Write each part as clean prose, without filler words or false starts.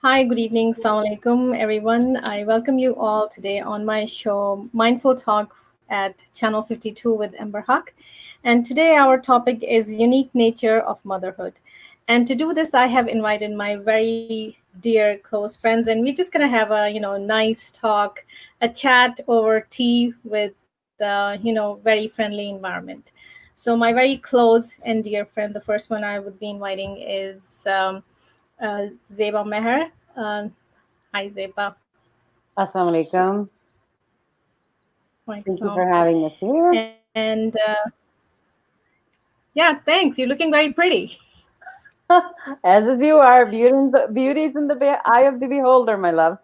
Hi, good evening. Assalamu alaikum, everyone. I welcome you all today on my show, Mindful Talk at Channel 52 with Ember Huck. And today our topic is unique nature of motherhood. And to do this, I have invited my very dear close friends, and we're just gonna have a nice talk, a chat over tea with very friendly environment. So my very close and dear friend, the first one I would be inviting is Zaibah Meher. Hi, Zaibah. Assalamu alaikum. Thank you for Waalaikum. having us here. And yeah, thanks. You're looking very pretty. As you are, beauty is in the eye of the beholder, my love.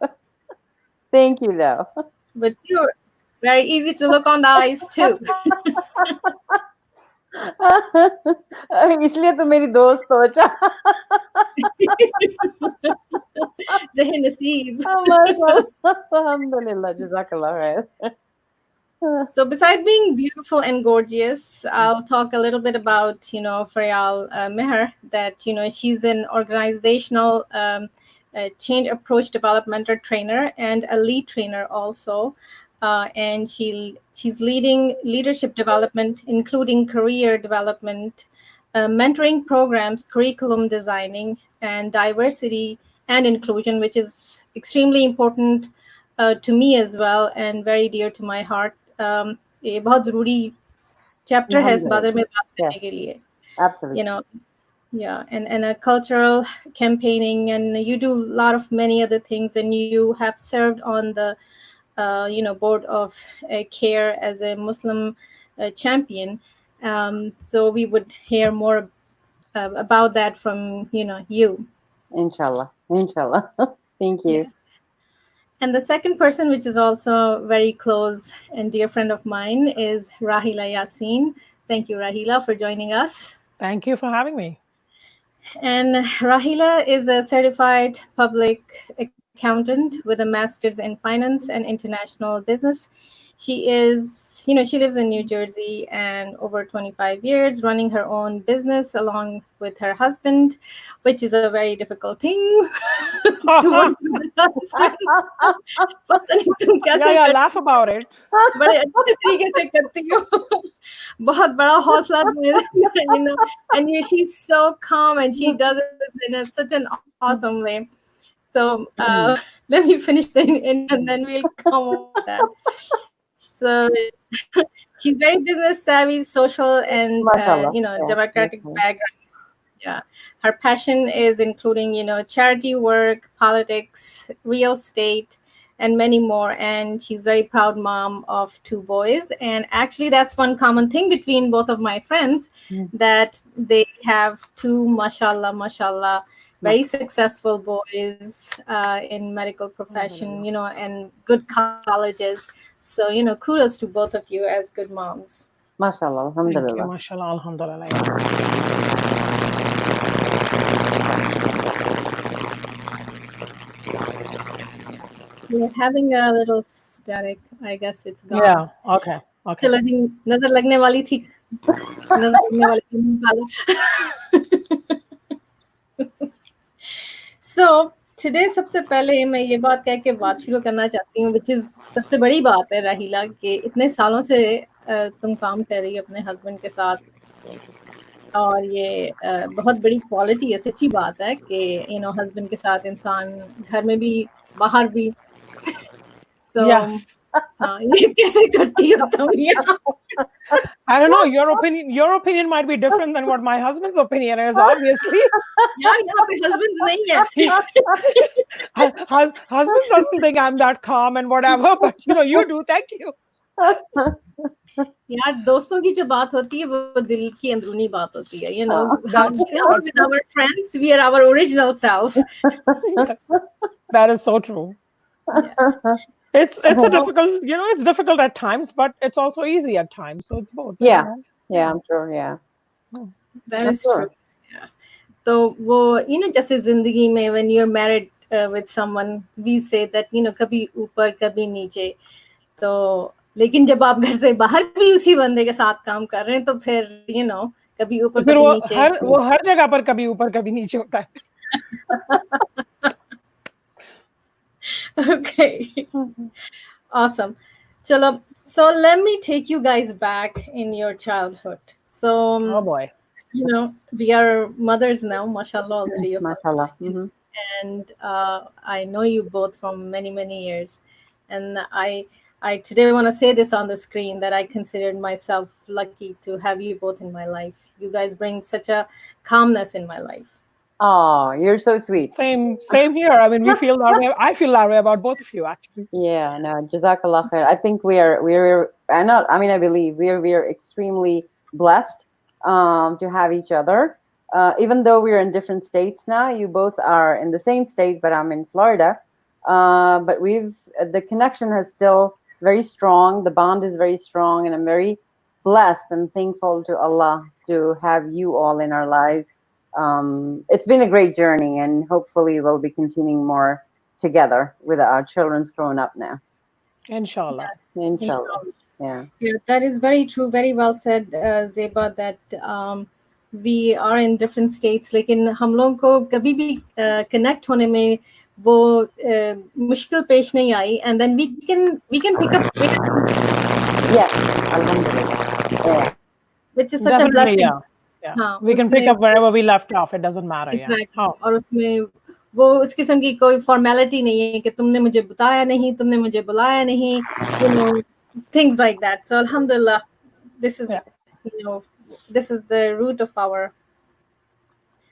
Thank you, though. But you're very easy to look on the eyes too. इसलिए तो मेरी दोस्त हो अच्छा Zahin Naseeb. माशाल्लाह अल्हम्दुलिल्लाह जज़ाकल्लाह खैर So, beside being beautiful and gorgeous, I'll talk a little bit about, Furyal Meher, that, she's an organizational change approach developmental trainer and a lead trainer also. And she's leading leadership development, including career development, mentoring programs, curriculum designing, and diversity and inclusion, which is extremely important to me as well and very dear to my heart. ये बहुत ज़रूरी chapter है इस बारे अल्हम्दुलिल्लाह में बात yes करने के लिए. You absolutely know, yeah, and a cultural campaigning, and you do a lot of many other things, and you have served on the board of care as a Muslim champion. So we would hear more about that from you. inshallah thank Yeah. you And the second person, which is also very close and dear friend of mine, is Rahila Yasin. Thank you, Rahila, for joining us. Thank you for having me. And Rahila is a certified public accountant with a master's in finance and international business. She lives in New Jersey and over 25 years running her own business along with her husband, which is a very difficult thing to work with a husband. पता नहीं तुम कैसे Yeah, laugh about it. बड़े अच्छे तरीके से करती हो बहुत बड़ा हौसला and she's so calm and she does it in such an awesome way. So let me finish the and then we'll come over to that. So she's very business savvy, social, and mashallah democratic yes. background. Yeah, her passion is including charity work, politics, real estate, and many more. And she's very proud mom of two boys. And actually, that's one common thing between both of my friends, that they have two, mashallah, very successful boys in medical profession, and good colleges. So, kudos to both of you as good moms. mashallah Thank you, alhamdulillah mashallah, alhamdulillah. Yes. We're having a little static. I guess it's gone. Yeah, okay. चलो नजर लगने वाली थी नजर लगने वाली थी निकालो. So today सबसे पहले मैं ये बात कह के बात शुरू करना चाहती हूँ, which is सबसे बड़ी बात है राहिला कि इतने सालों से तुम काम कर रही हो अपने हस्बैंड के साथ, और ये बहुत बड़ी क्वालिटी है, सच्ची बात है कि हस्बैंड के साथ इंसान घर में भी बाहर भी. So Yes. हाँ, ये कैसे करती हो तुम यार? I don't know. Your opinion might be different than what my husband's opinion is, obviously. यार यहाँ पे husbands नहीं है. Husband doesn't think I'm that calm and whatever, but you do. Thank you. यार दोस्तों की जो बात होती है वो दिल की अंदरूनी बात होती है. With our friends, we are our original self. That is so true. Yeah. It's a difficult, it's difficult at times, but it's also easy at times. So it's both. yeah I'm sure yeah That is true. Yeah. तो वो जैसे जिंदगी में when you're married with someone, we say that कभी ऊपर कभी नीचे. तो लेकिन जब आप घर से बाहर भी उसी बंदे के साथ काम कर रहे हैं तो फिर कभी ऊपर कभी नीचे. वो हर जगह पर कभी ऊपर कभी नीचे होता है. Okay. Mhm. Awesome. Chalo, so let me take you guys back in your childhood. So, Oh boy. we are mothers now, mashallah, all three of us. Mashallah. Hmm. And I know you both from many, many years. And I today want to say this on the screen that I considered myself lucky to have you both in my life. You guys bring such a calmness in my life. Oh, you're so sweet. Same here. I mean, we feel that way. I feel that way about both of you, actually. Yeah, no, Jazakallah khair. I think we're I not I mean I believe we're extremely blessed to have each other. Even though we're in different states now, you both are in the same state, but I'm in Florida. But we've the connection has still very strong. The bond is very strong, and I'm very blessed and thankful to Allah to have you all in our lives. It's been a great journey, and hopefully we'll be continuing more together with our children's grown up now. Inshallah. Inshallah. Inshallah. Yeah. Yeah, that is very true. Very well said, Zeba, that we are in different states. लेकिन हम लोगों को कभी भी connect होने में वो मुश्किल पेश नहीं आई. And then we can pick up where we left off, Yes. Alhamdulillah. Yeah. which is such a Definitely, blessing. yeah. Yeah. हाँ, We can pick उसमें up wherever we left off. It doesn't matter. Yeah. exactly. Oh, और उसमें वो उस किस्म की कोई formality नहीं है कि तुमने मुझे बताया नहीं, तुमने मुझे बुलाया नहीं, you know, things like that. So alhamdulillah, this is yes. you know this is the root of our.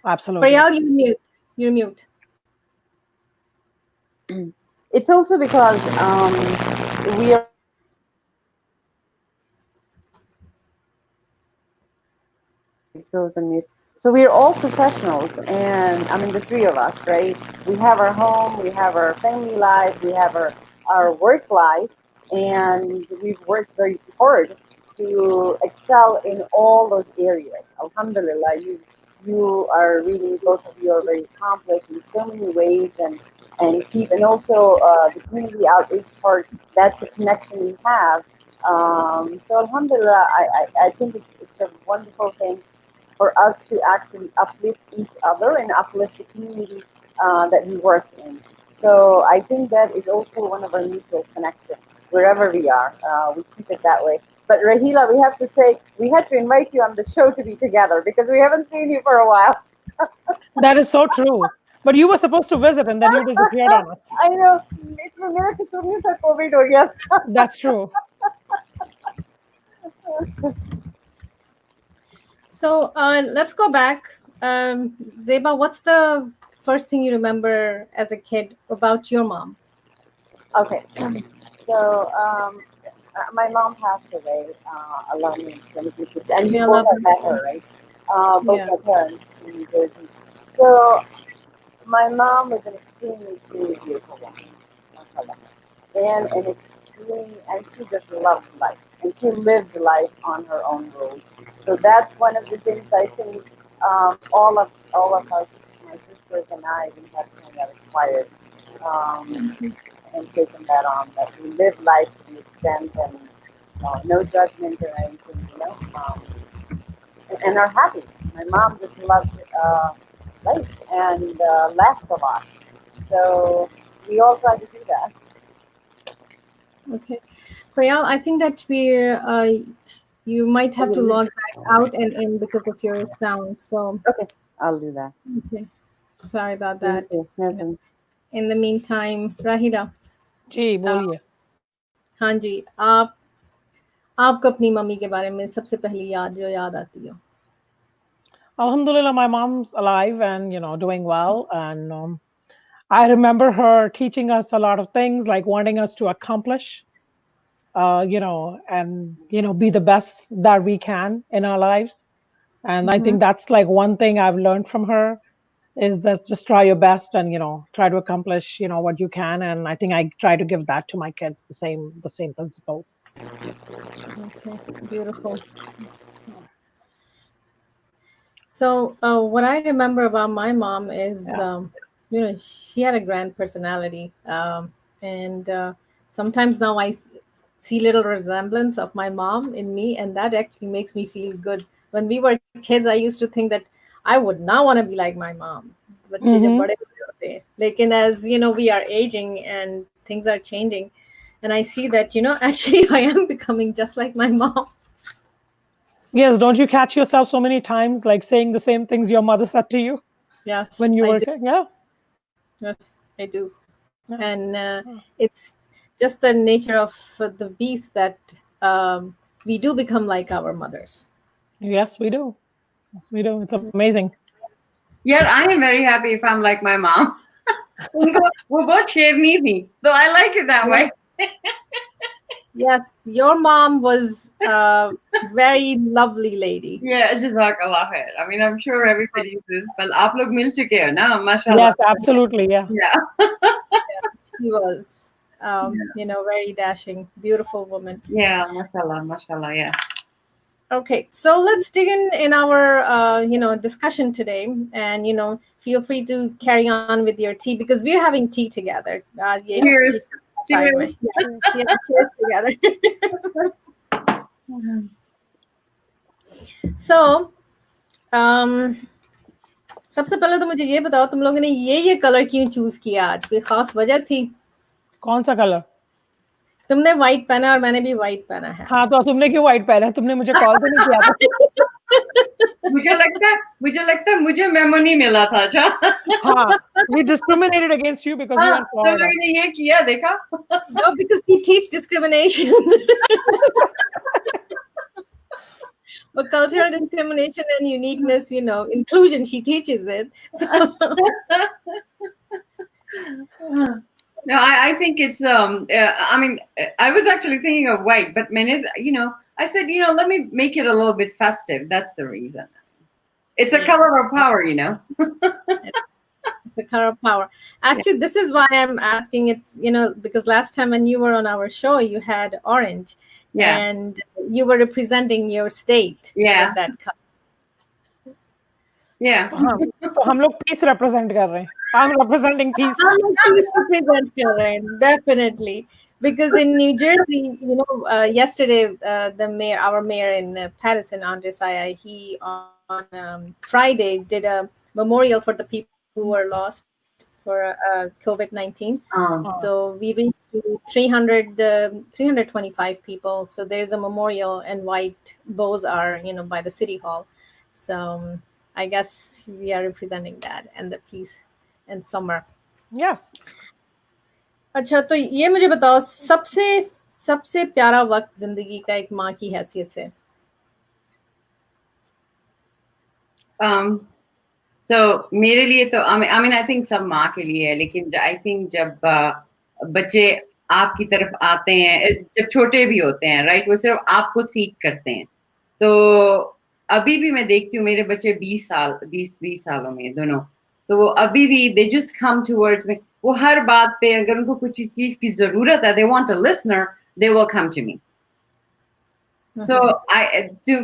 Absolutely. Faryal, you're mute. You're mute. It's also because we are goes on mute. So we're all professionals, and I mean the three of us, right? We have our home, we have our family life, we have our work life, and we've worked very hard to excel in all those areas. Alhamdulillah, you are really both of you are very accomplished in so many ways, and also the community outreach part. That's a connection we have. So Alhamdulillah, I think it's a wonderful thing for us to actually uplift each other and uplift the community that we work in. So I think that is also one of our mutual connections wherever we are. We keep it that way. But Rahila, we have to say we had to invite you on the show to be together because we haven't seen you for a while. That is so true. But you were supposed to visit and then you disappeared on us. I know. It's a miracle to me that COVID हो गया. That's true. So let's go back. Zeba, what's the first thing you remember as a kid about your mom? Okay. So my mom passed away along in 2016, and May you Allah both have bless met you. her, right? Both Yeah. my parents in New Jersey. So my mom was an extremely beautiful woman, mashallah. And an extreme, and she just loved life, and she lived life on her own rules. So that's one of the things I think all of us, my sisters and I, we have kind of acquired. Um, and taken that on. That we live life to the extent and no judgment or anything, and are happy. My mom just loved life and laughed a lot. So we all try to do that. Okay. Faryal, I think that you might have to log back out and in because of your sound. So Okay, I'll do that. okay. Sorry about Thank that. you. Nothing. In the meantime, Rahila, ji uh, बोलिए. हाँ जी, आपको अपनी mummy के बारे में सबसे पहली याद जो याद आती हो. Alhamdulillah, my mom's alive and doing well. And I remember her teaching us a lot of things, like wanting us to accomplish, and be the best that we can in our lives. And I Mm-hmm. think that's like one thing I've learned from her is that just try your best and try to accomplish what you can. And I think I try to give that to my kids, the same principles. Okay, beautiful. So, what I remember about my mom is, Yeah. she had a grand personality, and sometimes now see little resemblance of my mom in me, and that actually makes me feel good. When we were kids, I used to think that I would not want to be like my mom. बच्चे जब Mm-hmm. बड़े say. Like, and as you know, we are aging and things are changing, and I see that actually I am becoming just like my mom. Yes, don't you catch yourself so many times like saying the same things your mother said to you when Yes, you I were a do. kid? Yeah. Yes, I do. Yeah. And Yeah. it's just the nature of the beast that we do become like our mothers. Yes, we do. Yes, we do. It's amazing. Yeah, I am very happy if I'm like my mom. उनको वो बहुत शेरनी थी, so I like it that way. Yes, yes, your mom was a very lovely lady. Yeah, jazakallah khair. I mean, I'm sure everybody is, but आप लोग मिल चुके हो ना, mashallah. Yes, absolutely. Yeah. Yeah. She was, very dashing, beautiful woman. Yeah, mashallah, mashallah, yeah. Okay, so let's dig in our discussion today, and feel free to carry on with your tea because we're having tea together. Cheers. Yes, Cheers. yeah, cheers together. So, um, सबसे पहले तो मुझे ये बताओ तुम लोगों ने ये कलर क्यों चूज किया आज कोई खास वजह थी कौन सा कलर? तुमने व्हाइट पहना और मैंने भी व्हाइट पहना है हाँ, तो तुमने क्यों व्हाइट पहना है? तुमने मुझे कॉल तो नहीं किया था? मुझे लगता है मुझे मेमो नहीं मिला था। अच्छा हाँ, we discriminated against you because you हाँ, were in तो Florida. लोगों ने ये किया देखा। No, because we teach discrimination. But cultural discrimination and uniqueness, inclusion, she teaches it. So, No, I think it's I mean I was actually thinking of white, but I said let me make it a little bit festive. That's the reason. It's a Yeah. color of power, it's a color of power. Actually, this is why I'm asking. It's, because last time when you were on our show, you had orange. Yeah. And you were representing your state Yeah. with that color. Yeah. हाँ, तो हम लोग peace represent कर रहे हैं. I'm representing peace. Please represent Karen, definitely. Because in New Jersey, yesterday, our mayor in Patterson, Andre Saya, he on Friday did a memorial for the people who were lost for COVID-19. So we reached to 325 people. So there's a memorial, and white bows are, by the city hall. So I guess we are representing that and the peace and summer. Yes. अच्छा तो ये मुझे बताओ सबसे सबसे प्यारा वक्त जिंदगी का एक माँ की हैसियत से So मेरे लिए तो I mean I think सब माँ के लिए है, लेकिन I think जब बच्चे आपकी तरफ आते हैं, जब छोटे भी होते हैं, राइट, वो सिर्फ आपको सीख करते हैं। तो अभी भी मैं देखती हूँ मेरे बच्चे 20 सालों में दोनों, तो वो अभी भी they just come towards me. वो हर बात पे अगर उनको कुछ चीज की जरूरत है, they want a listener, they will come to me. So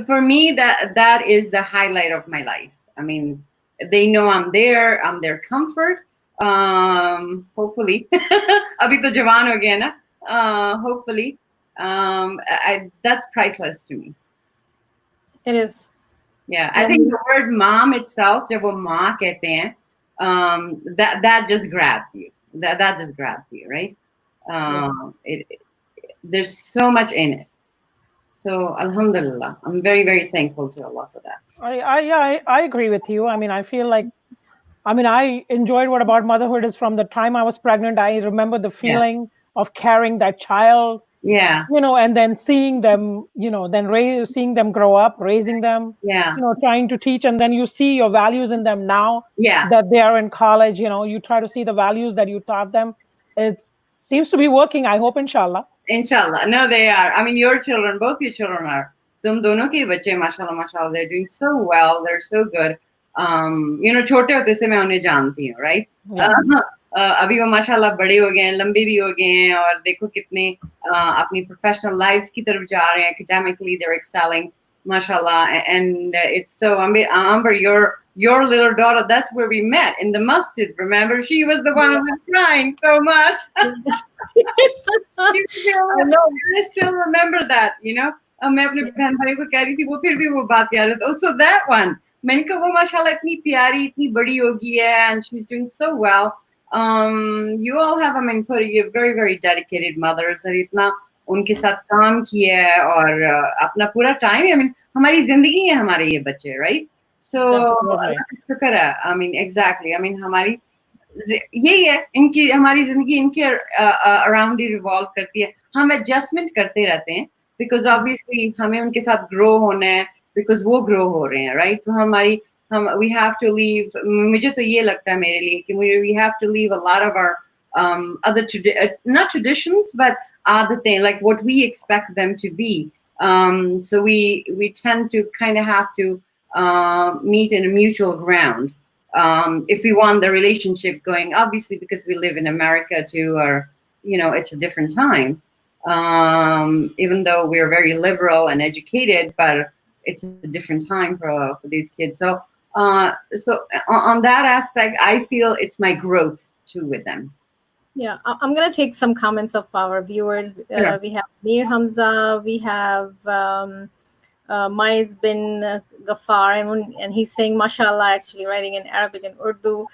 for me that is the highlight of my life. I mean, they know I'm there, I'm their comfort. Hopefully, abhi to jawan ho gaya na. Hopefully, that's priceless to me. It is. Yeah, I think the word mom itself, jab wo maa kehte hain, that just grabs you. That just grabs you, right? There's so much in it. So alhamdulillah, I'm very, very thankful to Allah for that. I agree with you. I mean, I feel like, I enjoyed what about motherhood is from the time I was pregnant. I remember the feeling of carrying that child. Yeah. And then seeing them, seeing them grow up, raising them. Yeah. Trying to teach, and then you see your values in them now. Yeah. That they are in college. You try to see the values that you taught them. It seems to be working. I hope, inshallah. Inshallah. No, they are. I mean, your children, both your children are. Tum dono ke bache, mashallah, mashallah, they're doing so well. They're so good. छोटे होते से मैं उन्हें जानती हूँ, right? अभी वो माशाल्लाह बड़े हो गए हैं, लंबे भी हो गए हैं, और देखो कितने अपनी प्रोफेशनल लाइफ्स की तरफ जा रहे हैं. Academically, they're excelling, mashallah. And it's so, Amber, your little daughter, that's where we met, in the masjid. Remember, she was the one who was crying so much. I still remember that, मैं अपने बहन भाई को कह रही थी, वो फिर भी वो बात याद है. So that one, मैंने कहा वो माशाल्लाह इतनी प्यारी, इतनी बड़ी हो गई है, and she's doing so well. you all have, I mean, you're very very dedicated mothers और इतना उनके साथ काम किया है और अपना पूरा टाइम, I mean, हमारी जिंदगी है हमारे ये बच्चे, right? So Absolutely. अल्लाह का शुक्र है, I mean, exactly, I mean, हमारी यही है, इनकी हमारी जिंदगी इनके अराउंड ही रिवॉल्व करती है. हम एडजस्टमेंट करते रहते हैं बिकॉज ऑब्वियसली हमें उनके साथ ग्रो होना है बिकॉज वो ग्रो हो रहे हैं, राइट? तो हमारी हम वी हैव टू लीव, मुझे तो ये लगता है मेरे लिए कि we have to leave a lot of our other not traditions but आदतें, like what we expect them to be. So we tend to kind of have to meet in a mutual ground. If we want the relationship going, obviously because we live in America too, or it's a different time. Even though we're very liberal and educated, but it's a different time for these kids. So on that aspect, I feel it's my growth too with them. Yeah, I'm going to take some comments of our viewers. Sure. We have Mir Hamza, we have Mais bin Ghaffar, and he's saying mashallah, actually writing in Arabic and Urdu.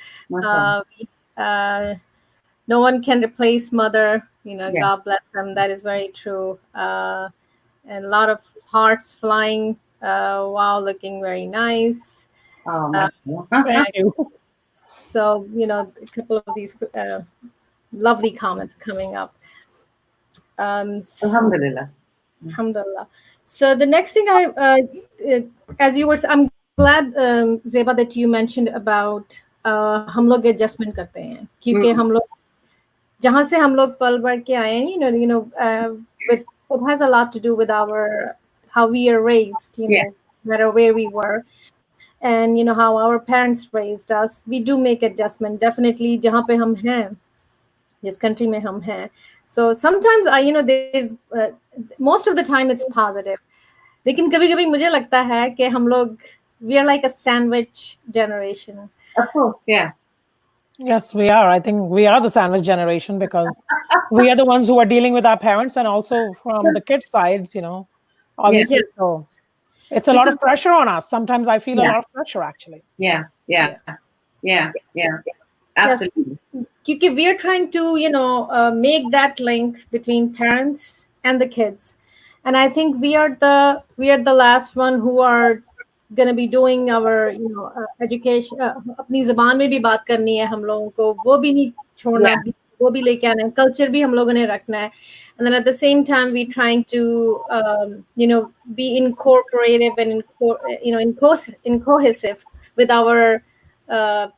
No one can replace mother, Yeah. God bless them. That is very true. And a lot of hearts flying. Wow, looking very nice. Oh, mashallah. Thank you. So, a couple of these lovely comments coming up. Alhamdulillah. Alhamdulillah. So the next thing as you were, I'm glad, Zaibah, that you mentioned about हम लोग adjustment करते हैं क्योंकि हम लोग जहाँ से हम लोग पल बढ़ के आए हैं, it has a lot to do with how we are raised, Yeah. no matter where we were, and how our parents raised us. We do make adjustment definitely जहाँ पे हम हैं, जिस country में हम हैं. So sometimes there's most of the time it's positive. लेकिन कभी-कभी मुझे लगता है कि हम लोग we are like a sandwich generation. Of course, yeah. Yes, we are. I think we are the sandwich generation because we are the ones who are dealing with our parents and also from the kids' sides, obviously. Yeah. So it's a lot of pressure on us. Sometimes I feel a Yeah. lot of pressure, actually. Yeah. Absolutely. Yes. Because we are trying to, make that link between parents and the kids. And I think we are the last one who are going to be doing our, education. अपनी ज़बान में भी बात करनी है हम लोगों को, वो भी नहीं छोड़ना, Yeah. वो भी लेके आना है, culture भी हम लोगों ने रखना है. And then at the same time, we're trying to, be incorporative and, cohesive with our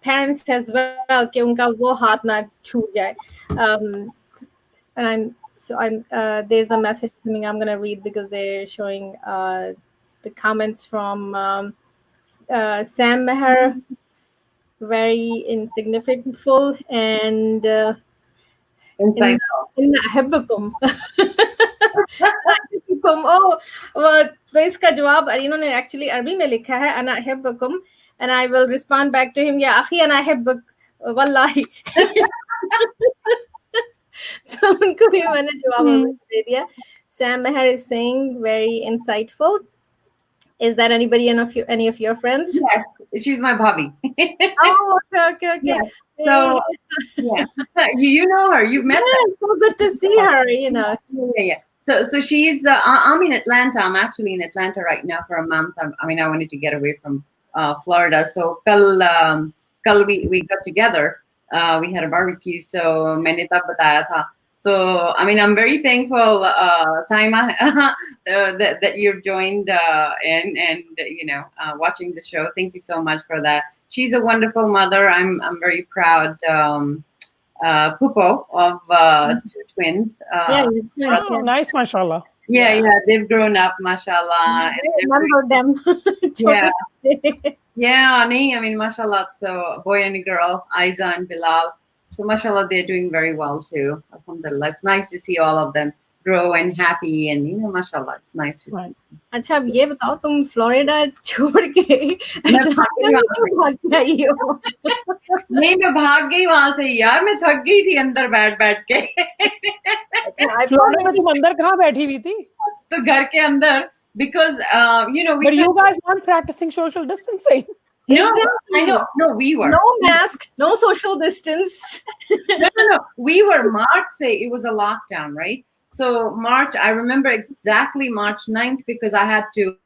parents as well, कि उनका वो हाथ ना छूट जाए. And there's a message coming. I'm gonna read because they're showing the comments from Sam Meher, very insignificant and Insightful. in أحبكم. Oh, तो इसका जवाब इन्होंने actually अरबी में लिखा है أنا أحبكم, and I will respond back to him, يا أخي أنا أحبك والله. So उनको भी मैंने जवाब दे दिया. Sam Meher is saying very insightful. Is that any of your friends? Yes, she's my bhabhi. Oh, okay. Yeah. So yeah, you know her. You've met her. It's so good to see her. Yeah. So she's. I'm in Atlanta. I'm actually in Atlanta right now for a month. I wanted to get away from Florida. So kal we got together. We had a barbecue. So मैंने तब बताया था. So I'm very thankful, Saima, that you've joined and watching the show. Thank you so much for that. She's a wonderful mother. I'm very proud. Pupo of two twins. Yeah, twins. Oh, nice, mashallah. Yeah, they've grown up, mashallah. I remember them. Yeah, mashallah. So boy and a girl, Aiza and Bilal. So mashallah, they're doing very well too. Alhamdulillah. It's nice to see all of them grow and happy and mashallah, it's nice to see. अच्छा अब ये बताओ तुम Florida छोड़ के भाग गई वहां से यार, मैं थक गई थी अंदर बैठ के. फ्लोरिडा में तुम अंदर कहाँ बैठी हुई थी? तो घर के अंदर, because but you guys weren't practicing social distancing. No, I know. Exactly. No, we No were. mask, no social distance. No, no, no. We were March, say it was a lockdown, right? So March, I remember exactly March 9th because I had to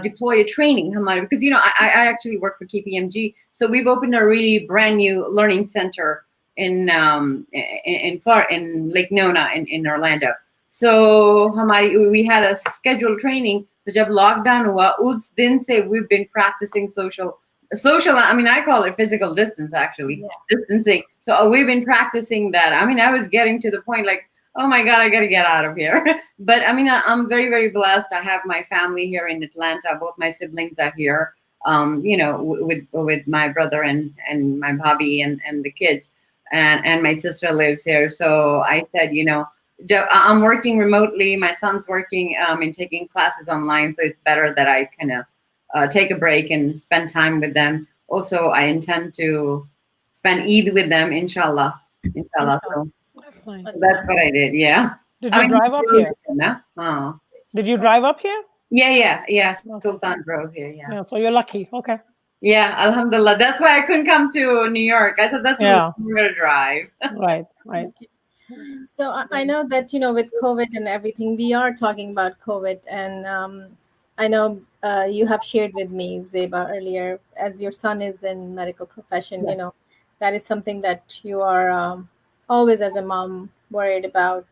deploy a training, because I actually work for KPMG, so we've opened a really brand new learning center in Lake Nona in Orlando. So we had a scheduled training. So जब lockdown हुआ उस दिन से we've been practicing social. I mean, I call it physical distance, actually, Yeah. distancing. So we've been practicing that. I mean, I was getting to the point like, oh my God, I got to get out of here. But I mean, I'm very, very blessed. I have my family here in Atlanta. Both my siblings are here, with my brother and my bobby and the kids. And my sister lives here. So I said, I'm working remotely. My son's working and taking classes online. So it's better that I kind of take a break and spend time with them. Also, I intend to spend Eid with them, inshallah. Inshallah. Inshallah. So That's nice. that's what I did. Yeah. Did I you mean, drive up here? Oh. Did you drive up here? Yeah. Okay. Sultan drove here. Yeah. Yeah, so you're lucky. Okay. Yeah. Alhamdulillah. That's why I couldn't come to New York. I said that's Yeah. I'm gonna drive. Right. Right. So I know that with COVID and everything, we are talking about COVID, and I know you have shared with me, Zeba, earlier, as your son is in medical profession. Yeah. That is something that you are always, as a mom, worried about.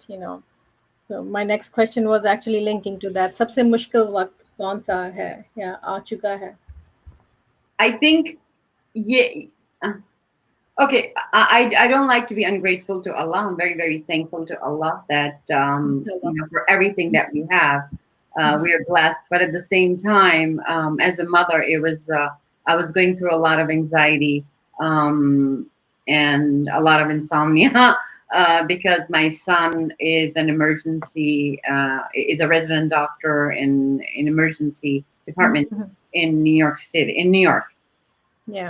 So my next question was actually linking to that. सबसे मुश्किल वक्त कौन सा है या आ चुका है? I think, yeah. Okay, I don't like to be ungrateful to Allah. I'm very, very thankful to Allah that for everything that we have. We are blessed, but at the same time, as a mother, I was going through a lot of anxiety and a lot of insomnia because my son is is a resident doctor in emergency department Mhm. in New York City, in New York. Yeah.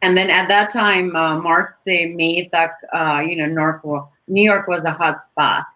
And then at that time, March se May tak, New York was a hot spot.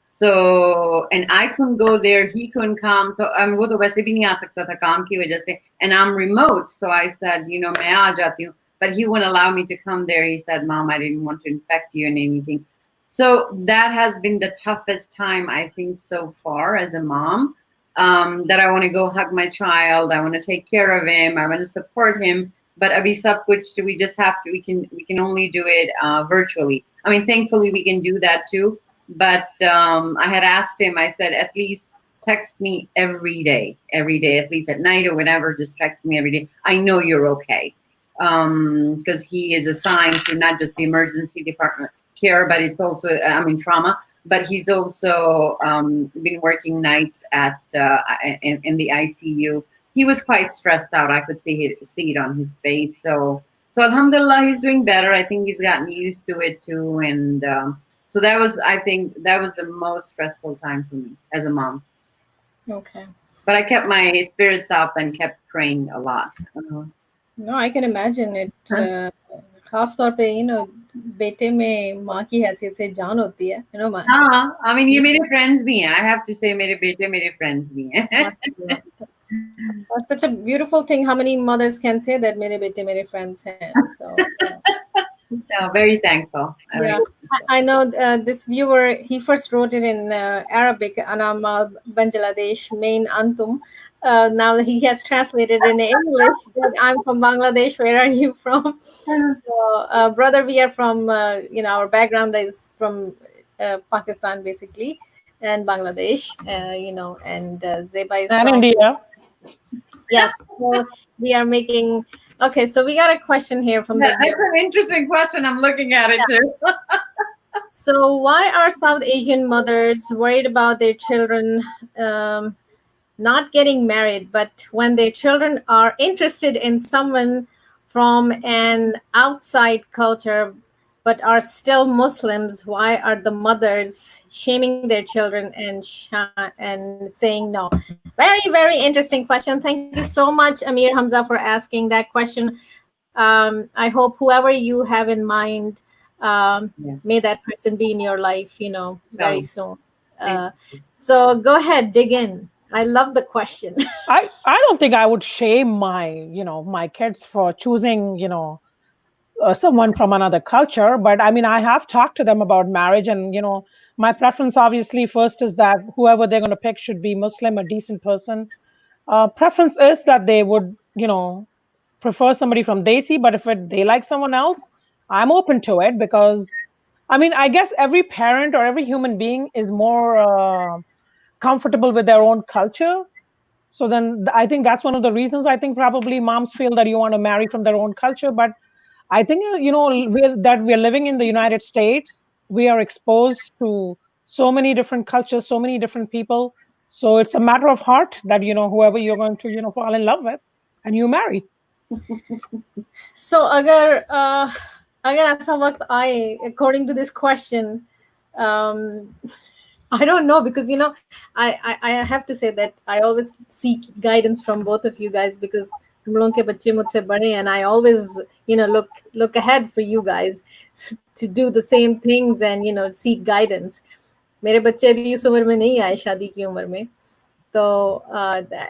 So, and I couldn't go there, he couldn't come. So, वो तो वैसे भी नहीं आ सकता था काम की वजह से. And I'm remote, so I said, मैं आ जाती हूँ. But he wouldn't allow me to come there. He said, Mom, I didn't want to infect you and anything. So that has been the toughest time, I think, so far as a mom. That I want to go hug my child. I want to take care of him. I want to support him. But abhi sab kuch we just have to. We can only do it virtually. I mean, thankfully we can do that too. But I had asked him. I said, at least text me every day, at least at night or whenever. Just text me every day. I know you're okay, because he is assigned to not just the emergency department care, but he's also trauma. But he's also been working nights at in the ICU. He was quite stressed out. I could see it on his face. So alhamdulillah, he's doing better. I think he's gotten used to it too. And so I think that was the most stressful time for me as a mom. Okay. But I kept my spirits up and kept praying a lot. No, I can imagine it. खास तौर पे बेटे में माँ की हैसियत से जान होती है, हाँ, I mean ये मेरे friends भी हैं. I have to say मेरे बेटे मेरे friends भी हैं. That's such a beautiful thing. How many mothers can say that मेरे बेटे मेरे friends हैं? So Yeah, very thankful. yeah, I know this viewer. He first wrote it in Arabic, Anamal Bangladesh, main Antum. Now he has translated in English that I'm from Bangladesh. Where are you from? So, brother, we are from. Our background is from Pakistan, basically, and Bangladesh. And Zeba is And from India. Yes. So we are making. Okay, so we got a question here from the That's an interesting question. I'm looking at it too. So, why are South Asian mothers worried about their children not getting married, but when their children are interested in someone from an outside culture, but are still Muslims, why are the mothers shaming their children and saying no? Very, very interesting question. Thank you so much, Amir Hamza, for asking that question. I hope whoever you have in mind, may that person be in your life, very soon. So go ahead, dig in. I love the question. I don't think I would shame my kids for choosing, someone from another culture. But I mean, I have talked to them about marriage, and my preference obviously first is that whoever they're going to pick should be Muslim, a decent person. Preference is that they would, prefer somebody from Desi, but if they like someone else, I'm open to it because, I mean, I guess every parent or every human being is more comfortable with their own culture. So then I think that's one of the reasons I think probably moms feel that you want to marry from their own culture. But I think, we're living in the United States. We are exposed to so many different cultures, so many different people. So it's a matter of heart that, whoever you're going to, fall in love with and you marry. So अगर ऐसा वक्त आए, according to this question, I don't know, because I have to say that I always seek guidance from both of you guys, because तुम लोगों के बच्चे मुझसे बड़े, and I always look ahead for you guys to do the same things and seek guidance. मेरे बच्चे अभी उस उम्र में नहीं आए शादी की उम्र में, तो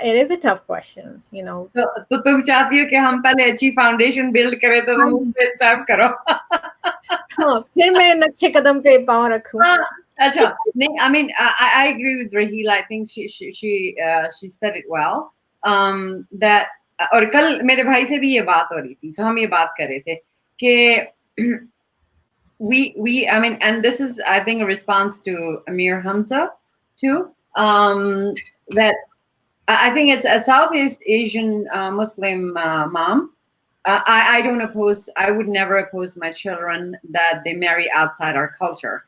it is a tough question. तो तुम चाहती हो कि हम पहले अच्छी फाउंडेशन बिल्ड करें, तो तुम उस पे स्टार्ट करो। हाँ, फिर मैं नक्शे कदम पे पाँव रखूं। अच्छा, नहीं, I mean, I agree with Rahila. I think she said it well. That और कल मेरे भाई से भी ये बात हो रही थी, so हम ये बात कर रहे थे कि I mean, and this is, I think, a response to Amir Hamza too. That I think it's a Southeast Asian Muslim mom. I don't oppose. I would never oppose my children that they marry outside our culture.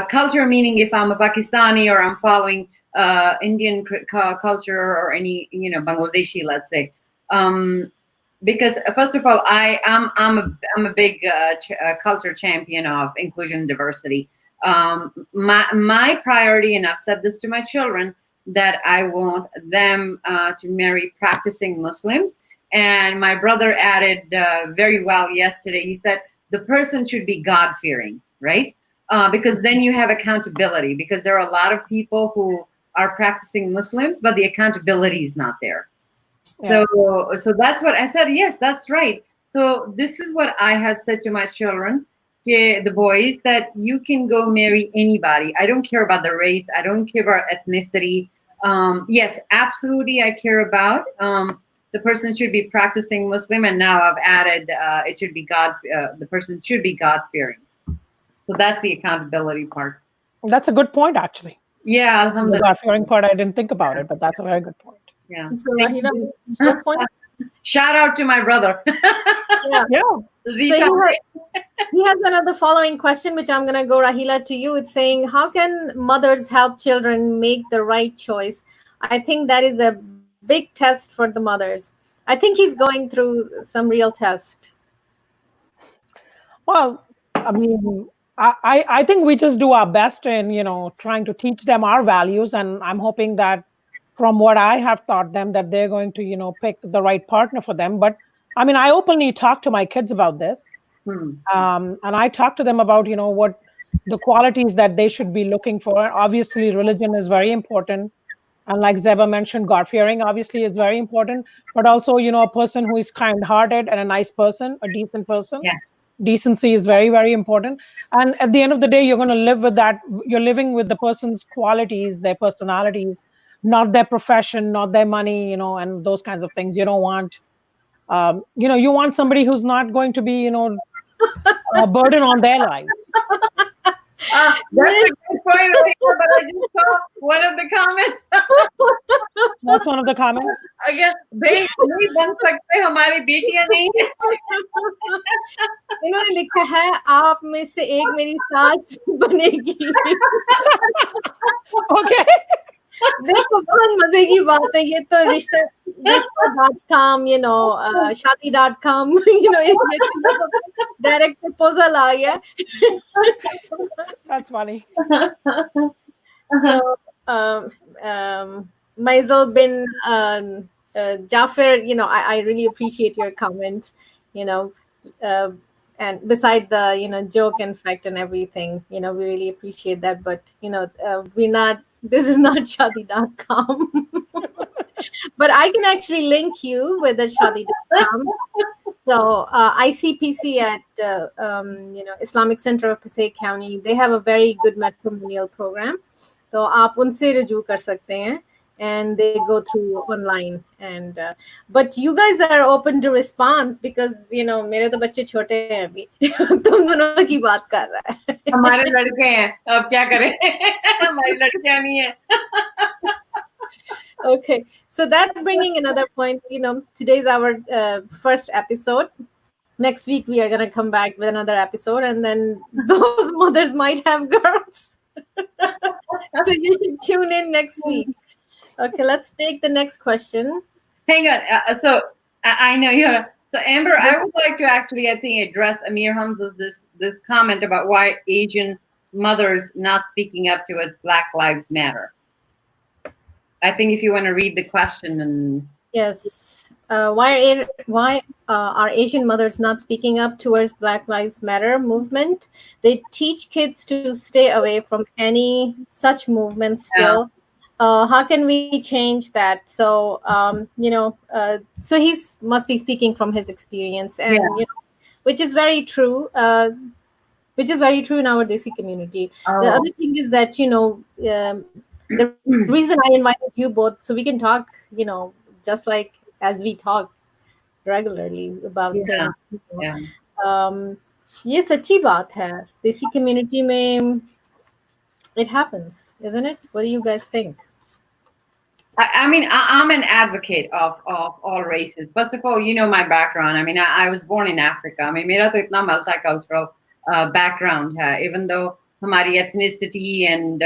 Culture meaning, if I'm a Pakistani or I'm following Indian culture or any Bangladeshi, let's say. Because first of all, I'm a big culture champion of inclusion and diversity. My priority, and I've said this to my children, that I want them to marry practicing Muslims. And my brother added very well yesterday. He said the person should be God-fearing, right? Because then you have accountability. Because there are a lot of people who are practicing Muslims, but the accountability is not there. Yeah. So that's what I said. Yes, that's right. So this is what I have said to my children, the boys, that you can go marry anybody. I don't care about the race. I don't care about ethnicity. Yes, absolutely, I care about the person should be practicing Muslim, and now I've added it should be God. The person should be God-fearing. So that's the accountability part. That's a good point, actually. Yeah, alhamdulillah. The God-fearing part, I didn't think about it, but that's a very good point. Yeah. So, Rahila, your point? Shout out to my brother. Yeah. So he has another following question, which I'm going to go, Rahila, to you. It's saying, how can mothers help children make the right choice? I think that is a big test for the mothers. I think he's going through some real test. Well, I mean, I think we just do our best in, trying to teach them our values. And I'm hoping that from what I have taught them, that they're going to, pick the right partner for them. But I mean, I openly talk to my kids about this. And I talk to them about, what the qualities that they should be looking for. Obviously, religion is very important. And like Zaibah mentioned, God-fearing obviously is very important. But also, a person who is kind-hearted and a nice person, a decent person. Yeah. Decency is very, very important. And at the end of the day, you're going to live with that. You're living with the person's qualities, their personalities, not their profession, not their money, and those kinds of things. You don't want, you want somebody who's not going to be, a burden on their lives. That's a good point, but I just saw one of the comments. That's one of the comments. Again, they नहीं बन सकते, हमारी बेटियां नहीं है. इन्होंने लिखा है, आप में से एक मेरी सास बनेगी. Okay. देखो, बहुत मजे की बात है ये तो. रिश्ता.com, शादी.com, direct proposal आ गया. That's funny. So, Maisel bin Jaffer, I really appreciate your comments, and beside the, joke and fact and everything, we really appreciate that. But, we're This is not shadi.com. But I can actually link you with the shadi.com. So ICPC at Islamic Center of Passaic County, they have a very good matrimonial program. तो आप उनसे रजू कर सकते हैं, and they go through online. And but you guys are open to response because मेरे तो बच्चे छोटे हैं अभी. तुम दोनों की बात कर रहा है. हमारे लड़के हैं, अब क्या करें. हमारी लड़कियां नहीं है. Okay, so that bringing another point, today's our first episode. Next week we are going to come back with another episode, and then those mothers might have girls. So you should tune in next week. Okay, let's take the next question. Hang on. So I know you're. So Amber, I would like to actually, I think, address Amir Hamza's this comment about why Asian mothers not speaking up towards Black Lives Matter. I think if you want to read the question and yes, why are Asian mothers not speaking up towards Black Lives Matter movement? They teach kids to stay away from any such movement still. How can we change that? So so he's must be speaking from his experience, and which is very true. Which is very true in our Desi community. The other thing is that the reason I invited you both, so we can talk, just like as we talk regularly about things. ये सच्ची बात है. देसी community में it happens, isn't it? What do you guys think? I mean, I'm an advocate of all races. First of all, my background. I mean, I was born in Africa. I mean, मेरा तो इतना multicultural background है. Even though हमारी ethnicity and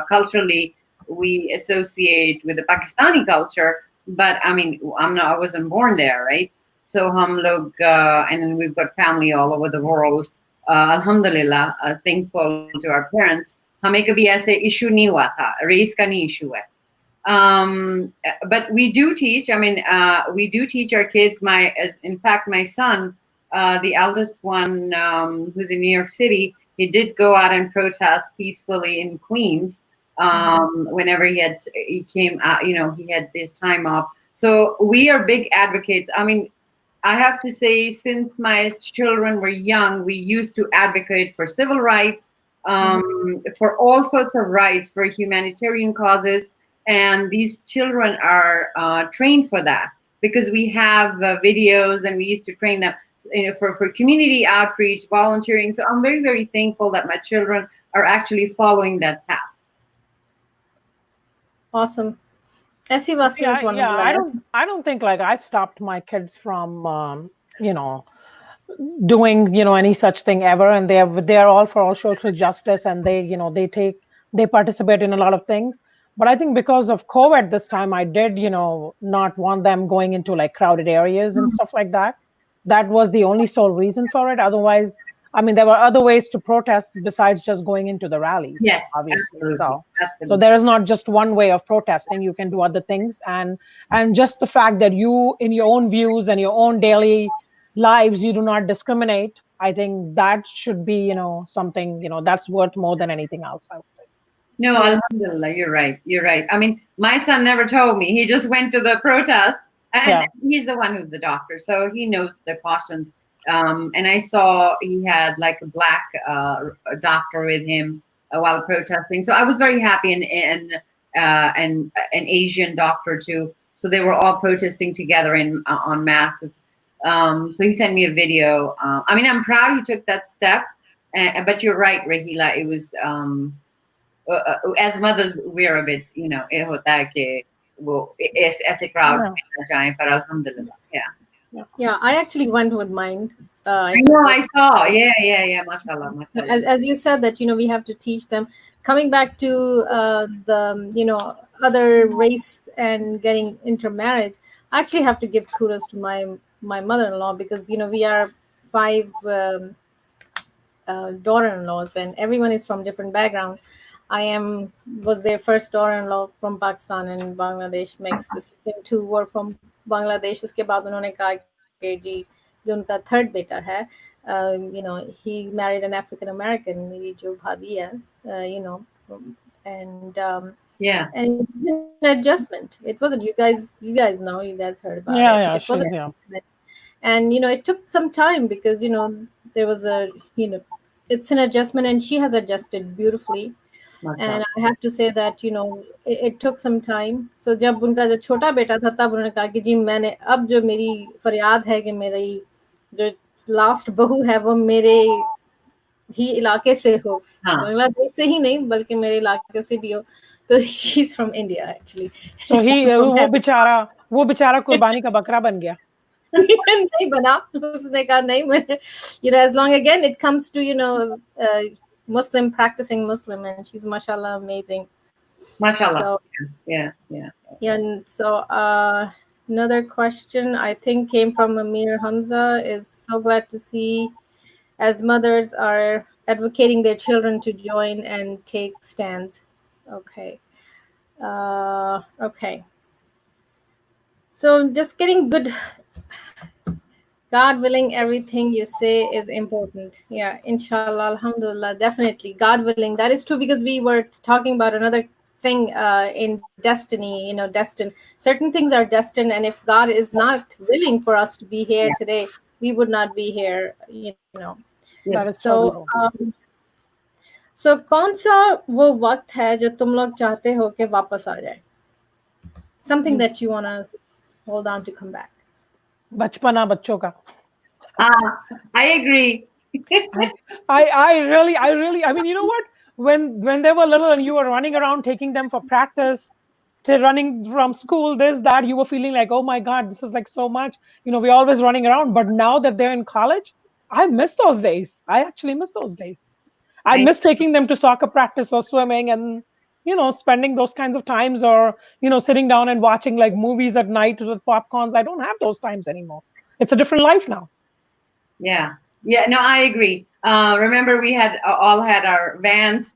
culturally we associate with the Pakistani culture, but I mean, I wasn't born there, right? So hum log, and then we've got family all over the world. Alhamdulillah, thankful to our parents. हमें कभी ऐसे issue नहीं हुआ था. Race का नहीं issue है. But we do teach. I mean, we do teach our kids. In fact, my son, the eldest one, who's in New York City, he did go out and protest peacefully in Queens. Whenever he came out, he had this time off. So we are big advocates. I mean, I have to say, since my children were young, we used to advocate for civil rights, for all sorts of rights, for humanitarian causes. And these children are trained for that because we have videos, and we used to train them for community outreach, volunteering. So I'm very, very thankful that my children are actually following that path. Awesome. I don't think like I stopped my kids from doing any such thing ever, and they are all for all social justice, and they participate in a lot of things. But I think because of COVID this time, I did not want them going into like crowded areas and stuff like that. That was the only sole reason for it. Otherwise, I mean, there were other ways to protest besides just going into the rallies. Yes, obviously. absolutely. So there is not just one way of protesting. You can do other things, and just the fact that you, in your own views and your own daily lives, you do not discriminate. I think that should be something that's worth more than anything else, I would think. No, alhamdulillah, you're right. You're right. I mean, my son never told me. He just went to the protest, and he's the one who's the doctor, so he knows the cautions. And I saw he had like a black doctor with him while protesting. So I was very happy, and an Asian doctor too. So they were all protesting together on masses. So he sent me a video. I mean, I'm proud he took that step. But you're right, Rahila. It was as mothers, we're a bit, ये होता है कि वो ऐसे crowd में ना जाएं, पर alhamdulillah, Yeah, I actually went with mine. I know, I saw. Yeah. Mashallah. As you said that, we have to teach them. Coming back to the, other race and getting intermarriage, I actually have to give kudos to my mother-in-law because, we are 5 daughter-in-laws, and everyone is from different background. was their first daughter-in-law from Pakistan, and Bangladesh makes the second 2 were from Bangladesh. उसके बाद उन्होंने कहा कि जी जो उनका third बेटा है, he married an African American, मेरी जो भाभी है, and Yeah. and it was an adjustment. It wasn't, you guys know, you guys heard about it. Yeah, It yeah, was an she's, yeah. adjustment. And it took some time because there was it's an adjustment, and she has adjusted beautifully. Mashallah. And I have to say that it took some time. So जब उनका जो छोटा बेटा था तब उन्होंने कहा कि जी मैंने अब जो मेरी फरियाद है कि मेरी जो लास्ट बहू है वो मेरे ही इलाके से हो, हाँ. बांग्लादेश से ही नहीं बल्कि मेरे इलाके से भी हो। तो she is from India actually, So he, from वो बेचारा कुर्बानी का बकरा बन गया. नहीं बना। उसने कहा नहीं, मैं as long again it comes to uh, Muslim, practicing Muslim, and she's mashallah amazing. Mashallah. So Yeah. Yeah. yeah, and so another question I think came from Amir Hamza is, so glad to see as mothers are advocating their children to join and take stands. Okay. Okay. So just getting good. God willing, everything you say is important. Yeah, inshallah, alhamdulillah, definitely. God willing. That is true because we were talking about another thing in destiny, destined. Certain things are destined, and if God is not willing for us to be here Yeah. today, we would not be here. Yeah. That is So, so true. so कौन सा वो वक्त है जो तुम लोग चाहते हो कि वापस आ जाए? Something that you wanna hold on to come back. बचपना बच्चों का. I agree. I mean, you know what? When they were little and you were running around taking them for practice, to running from school, this, that, you were feeling like, oh my God, this is like so much. We're always running around. But now that they're in college, I miss those days. I actually miss those days. I I miss taking them to soccer practice or swimming and, spending those kinds of times, or, sitting down and watching like movies at night with popcorns. I don't have those times anymore. It's a different life now. Yeah. Yeah. No, I agree. Remember, we had all had our vans.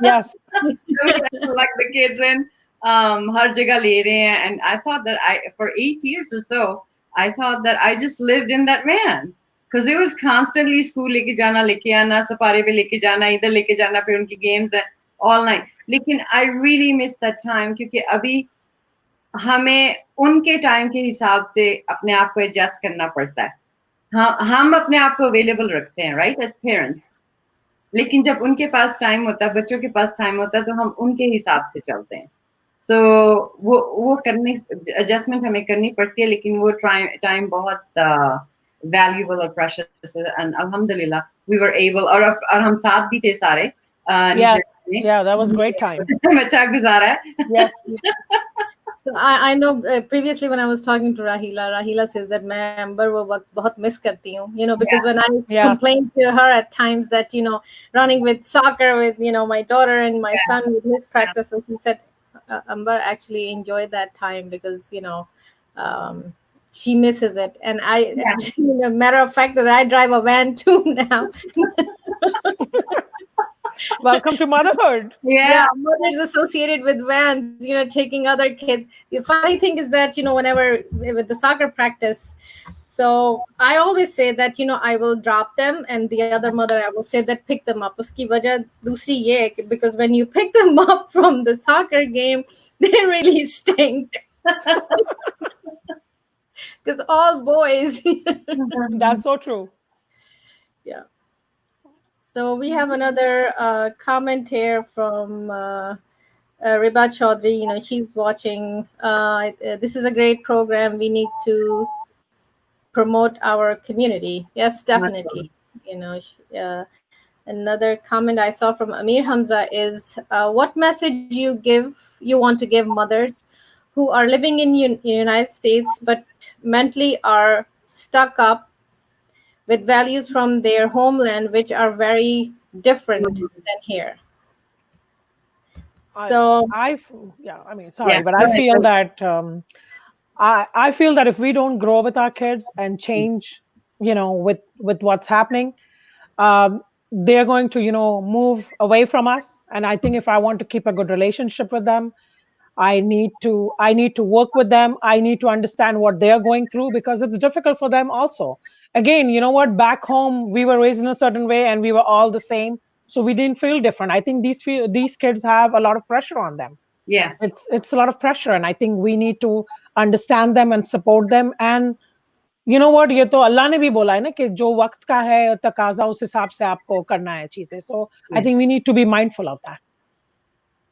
Yes. Like the kids in har jagah le rahe hain. And I thought that for 8 years or so, I thought that I just lived in that van because it was constantly school leke jana, leke aana, sapare pe leke jana, idhar leke jana, फिर उनकी games है all night. लेकिन I really miss that time क्योंकि अभी हमें उनके time के हिसाब से अपने आप को एडजस्ट करना पड़ता है. हम अपने आप को अवेलेबल रखते हैं, राइट, एज पेरेंट्स. लेकिन जब उनके पास टाइम होता है, बच्चों के पास टाइम होता है, तो हम उनके हिसाब से चलते हैं. सो वो करने एडजस्टमेंट हमें करनी पड़ती है, लेकिन वो टाइम बहुत वैल्यूएबल और प्रेशियस है. एंड अल्हम्दुलिल्लाह वी वर एबल, और हम साथ भी थे सारे Yes. New Yeah, that was a great time. Jersey में. अच्छा गुजारा है. Yes. So I know previously when I was talking to Rahila says that मैं Amber वो वक्त बहुत miss करती हूँ, because when I Yeah. complained to her at times that running with soccer with my daughter and my son with his practices, he said Amber actually enjoyed that time because she misses it, and I matter of fact that I drive a van too now. Welcome to motherhood. Yeah, mothers associated with vans, taking other kids. The funny thing is that, whenever with the soccer practice, so I always say that, I will drop them, and the other mother, I will say that pick them up. Uski wajah dusri ye hai because when you pick them up from the soccer game, they really stink. Because all boys. That's so true. Yeah. So we have another comment here from Riba Chaudhry. She's watching. This is a great program. We need to promote our community. Yes, definitely. Another comment I saw from Amir Hamza is, what message you want to give mothers who are living in United States but mentally are stuck up with values from their homeland which are very different than here. So yeah, I mean, sorry, but I feel that I feel that if we don't grow with our kids and change, with what's happening, they're going to, move away from us. And I think if I want to keep a good relationship with them, I need to work with them. I need to understand what they're going through because it's difficult for them also. Again, you know what? Back home, we were raised in a certain way and we were all the same, so we didn't feel different. I think these kids have a lot of pressure on them. Yeah. It's a lot of pressure, and I think we need to understand them and support them. And you know what, ये तो अल्लाह ने भी बोला है ना कि जो वक्त का है तकाजा उस हिसाब से आपको करना है चीजें. So I Yeah. think we need to be mindful of that.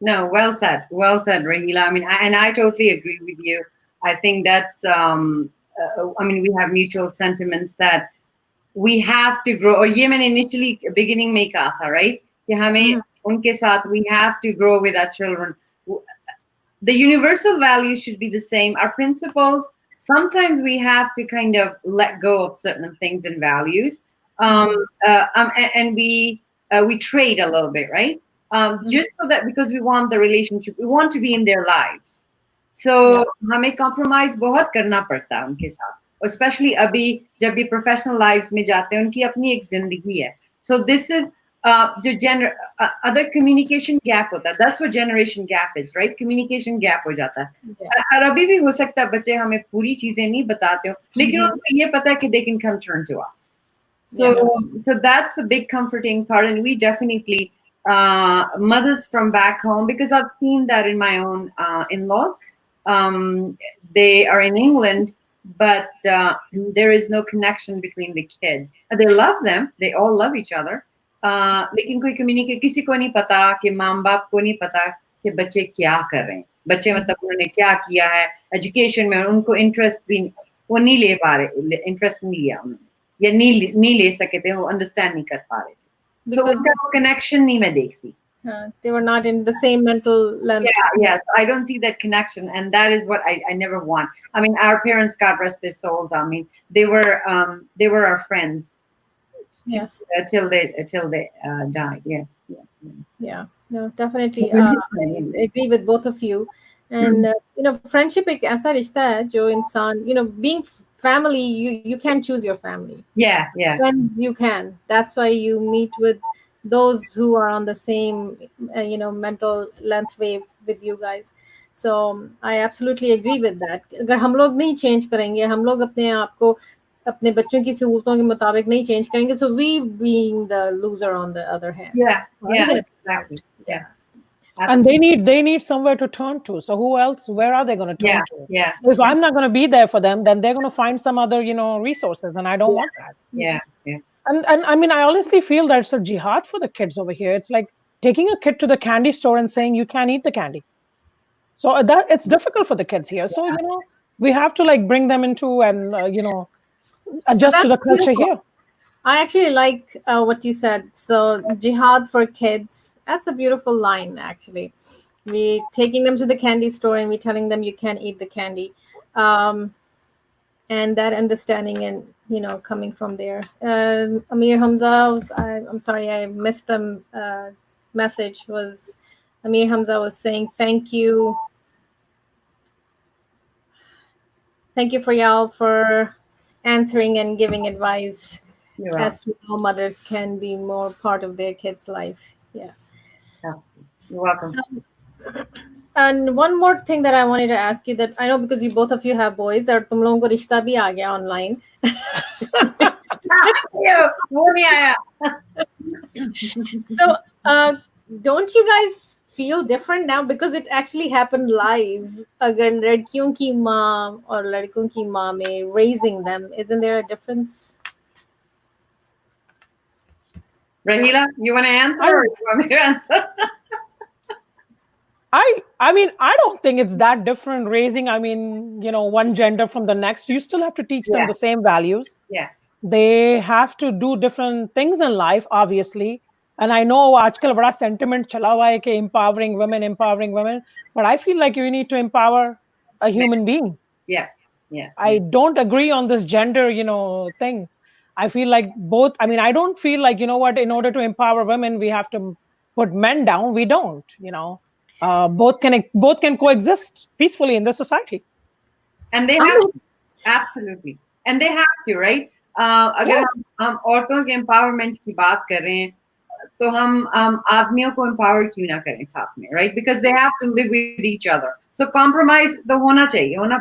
No, well said, Rahila. I mean, and I totally agree with you. I think that's, I mean, we have mutual sentiments that we have to grow. और ये मैंने initially beginning में कहा था, right? कि हमें उनके साथ we have to grow with our children. The universal values should be the same. Our principles, sometimes we have to kind of let go of certain things and values. And we trade a little bit, right? Just so that because we want the relationship, we want to be in their lives. So हमें compromise बहुत करना पड़ता है उनके साथ. Especially अभी जब भी professional lives में जाते हैं, उनकी अपनी एक जिंदगी है. So this is जो other communication gap होता है. That's what generation gap is, right? Communication gap हो जाता है. और अभी भी हो सकता है बच्चे हमें पूरी चीजें नहीं बताते हो, लेकिन उनको ये पता है कि they can come turn to us. So that's the big comforting part, and we definitely mothers from back home, because I've seen that in my own in-laws. They are in England, but there is no connection between the kids. They love them; they all love each other. लेकिन कोई communicate किसी को नहीं पता कि माँ बाप को नहीं पता कि बच्चे क्या कर रहे हैं. बच्चे मतलब उन्होंने क्या किया है एजुकेशन में, उनको इंटरेस्ट भी वो नहीं ले पा रहे, इंटरेस्ट नहीं लिया उन्होंने या नहीं ले सके थे, वो अंडरस्टैंड नहीं कर पा रहे थे. So उनका वो कनेक्शन नहीं मैं देखती. They were not in the same mental length. Yes, I don't see that connection, and that is what I never want. I mean, our parents, God rest their souls. I mean, they were our friends. Yes. Till they died. Yeah. No, definitely. I agree with both of you. And friendship एक ऐसा रिश्ता है जो इंसान, being family, you can choose your family. Yeah. When you can. That's why you meet with those who are on the same mental length wave with you guys. So I absolutely agree with that. अगर हम लोग नहीं change करेंगे, हम लोग अपने आप को अपने बच्चों की सहूलतों के मुताबिक नहीं change करेंगे, so we being the loser on the other hand. Exactly. Yeah. And they need somewhere to turn to. So where are they going to turn to? Yeah. If I'm not going to be there for them, then they're going to find some other, resources, and I don't want that. Yeah. And I mean, I honestly feel that it's a jihad for the kids over here. It's like taking a kid to the candy store and saying you can't eat the candy. So that it's difficult for the kids here. So we have to like bring them into and adjust to the culture here. I actually like what you said. So jihad for kids, that's a beautiful line. Actually, we taking them to the candy store and we telling them you can't eat the candy, and that understanding and coming from there. Amir Hamza, I'm sorry I missed the message. Was Amir Hamza was saying thank you Furyal for answering and giving advice as to how mothers can be more part of their kids' life. Yeah. You're welcome. And one more thing that I wanted to ask you, that I know because both of you have boys, और तुम लोगों को रिश्ता भी आ गया online. वो नहीं आया. So don't you guys feel different now because it actually happened live? अगर लड़कियों की माँ और लड़कों की माँ में raising them, isn't there a difference? Rahila, you want to answer or you want me to answer? I mean, I don't think it's that different raising, I mean, one gender from the next. You still have to teach them the same values. Yeah. They have to do different things in life, obviously. And I know आजकल बड़ा sentiment चला हुआ है कि empowering women. But I feel like you need to empower a human being. Yeah. I don't agree on this gender, thing. I feel like both. I mean, I don't feel like, in order to empower women, we have to put men down. We don't, both can coexist peacefully in the society. And they have to. Absolutely. And they have to, right? अगर हम औरतों के empowerment की बात कर रहे हैं, तो हम आदमियों को empower क्यों ना करें साथ में, right? Because they have to live with each other. So compromise तो होना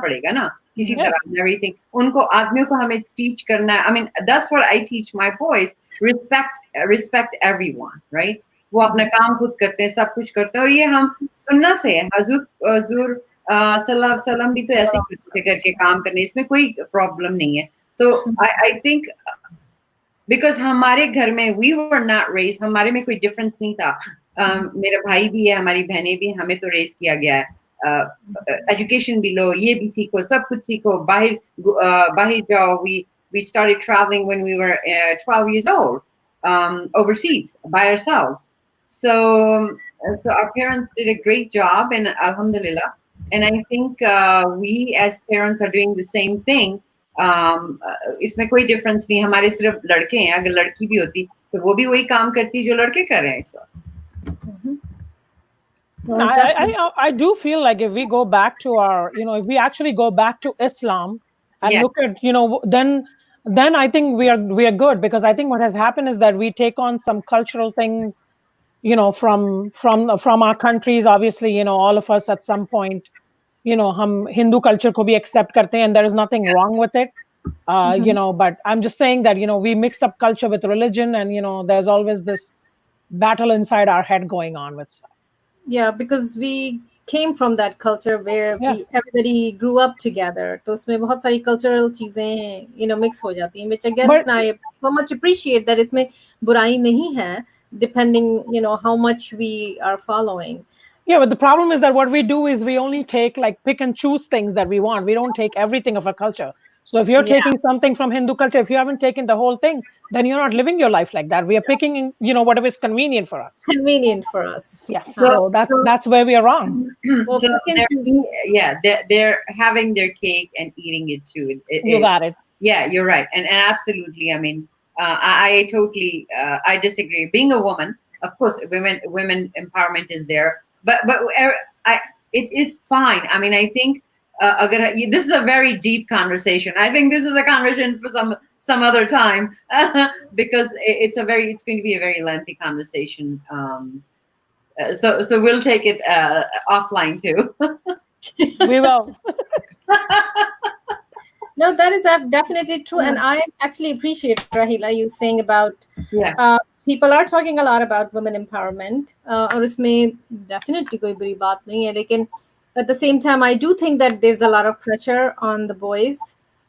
पड़ेगा ना किसी तरह and everything. उनको आदमियों को हमें teach करना है. I mean, that's what I teach my boys. Respect everyone, right? वो अपना काम खुद करते हैं, सब कुछ करते हैं, और ये हम सुन्ना से है। हजूर हजूर सल्लल्लाहु अलैहि वसल्लम भी तो ऐसे ही करते थे, करके काम करने, इसमें कोई प्रॉब्लम नहीं है। तो आई थिंक बिकॉज हमारे घर में वी वर नॉट रेज, हमारे में कोई डिफरेंस नहीं था। मेरा भाई भी है, हमारी बहनें भी, हमें तो रेज किया गया है, एजुकेशन भी लो, ये भी सीखो, सब कुछ सीखो, बाहर जाओ। We started traveling when we were 12 years old, overseas by ourselves. So so our parents did a great job, and alhamdulillah. And I think we as parents are doing the same thing. इसमें कोई difference नहीं, हमारे सिर्फ लड़के हैं, अगर लड़की भी होती तो वो भी वही काम करती जो लड़के कर रहे हैं इस वक्त। I do feel like if we go back to our, if we actually go back to Islam and Yeah. look at, then I think we are good, because I think what has happened is that we take on some cultural things, from our countries. Obviously, all of us at some point, hum Hindu culture ko bhi accept karte hain, and there is nothing wrong with it. But I'm just saying that, we mix up culture with religion, and, there's always this battle inside our head going on with stuff. Yeah, because we came from that culture where we Yes. everybody grew up together. तो उसमें बहुत सारी cultural चीजें mix हो जाती हैं, which again But- I so much appreciate that इसमें बुराई नहीं है, depending how much we are following. Yeah, but the problem is that what we do is we only take, like, pick and choose things that we want. We don't take everything of a culture. So if you're Yeah. taking something from Hindu culture, if you haven't taken the whole thing, then you're not living your life like that. We are picking, whatever is convenient for us. Convenient for us. Yes. So that's where we are wrong. Well, So pick and choose. they're having their cake and eating it too. You got it. Yeah, you're right, and absolutely. I mean, I totally I disagree. Being a woman, of course, women empowerment is there, but it is fine. I mean, I think this is a very deep conversation. I think this is a conversation for some other time, because it's going to be a very lengthy conversation. So we'll take it offline too. We will. No, that is definitely true, and I actually appreciate, Rahila, you saying about people are talking a lot about women empowerment, और उसमें definitely कोई बुरी बात नहीं है, लेकिन at the same time I do think that there's a lot of pressure on the boys,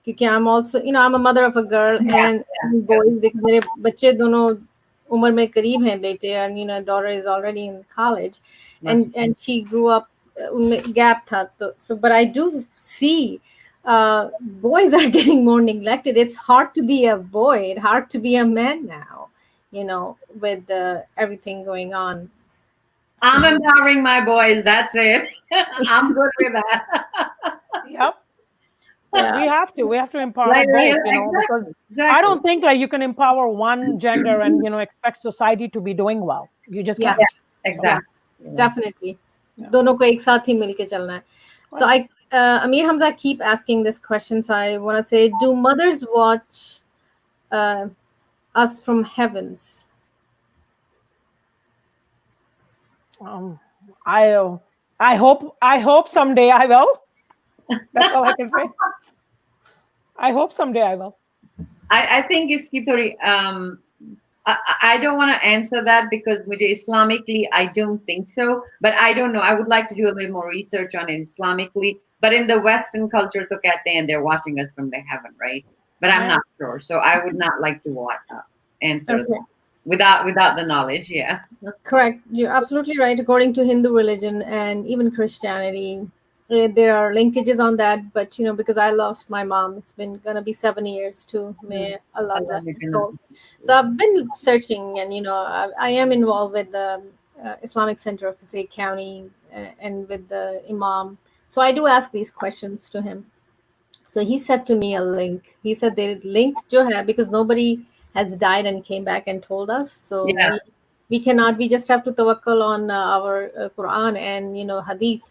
क्योंकि I'm also I'm a mother of a girl, and boys, मेरे बच्चे दोनों उम्र में करीब हैं बेटे, and daughter is already in college, and she grew up उनमें gap था, so but I do see boys are getting more neglected. It's hard to be a boy. It's hard to be a man now, with everything going on. I'm empowering my boys. That's it. I'm good with that. Yep. Yeah. We have to empower both, because I don't think like you can empower one gender and expect society to be doing well. You just can't. Exactly. Yeah, definitely. दोनों को एक साथ ही मिलके चलना है. So Amir Hamza keep asking this question, so I want to say, do mothers watch us from heavens? I hope someday I will. That's all I can say. I hope someday I will. I think iski thodi, I don't want to answer that, because Islamically I don't think so, but I don't know. I would like to do a little more research on it Islamically, but in the Western culture to kehte hain they're watching us from the heaven, right? But I'm not sure, so I would not like to answer that without the knowledge. Yeah, correct. You're absolutely right. According to Hindu religion and even Christianity, there are linkages on that, but because I lost my mom, it's been gonna be 7 years too. May Allah bless her soul. So I've been searching, and I am involved with the Islamic Center of Passaic County, and with the Imam. So I do ask these questions to him. So he said to me a link. He said there is linked jo hai, because nobody has died and came back and told us. So we cannot. We just have to tawakkal on our Quran and Hadith.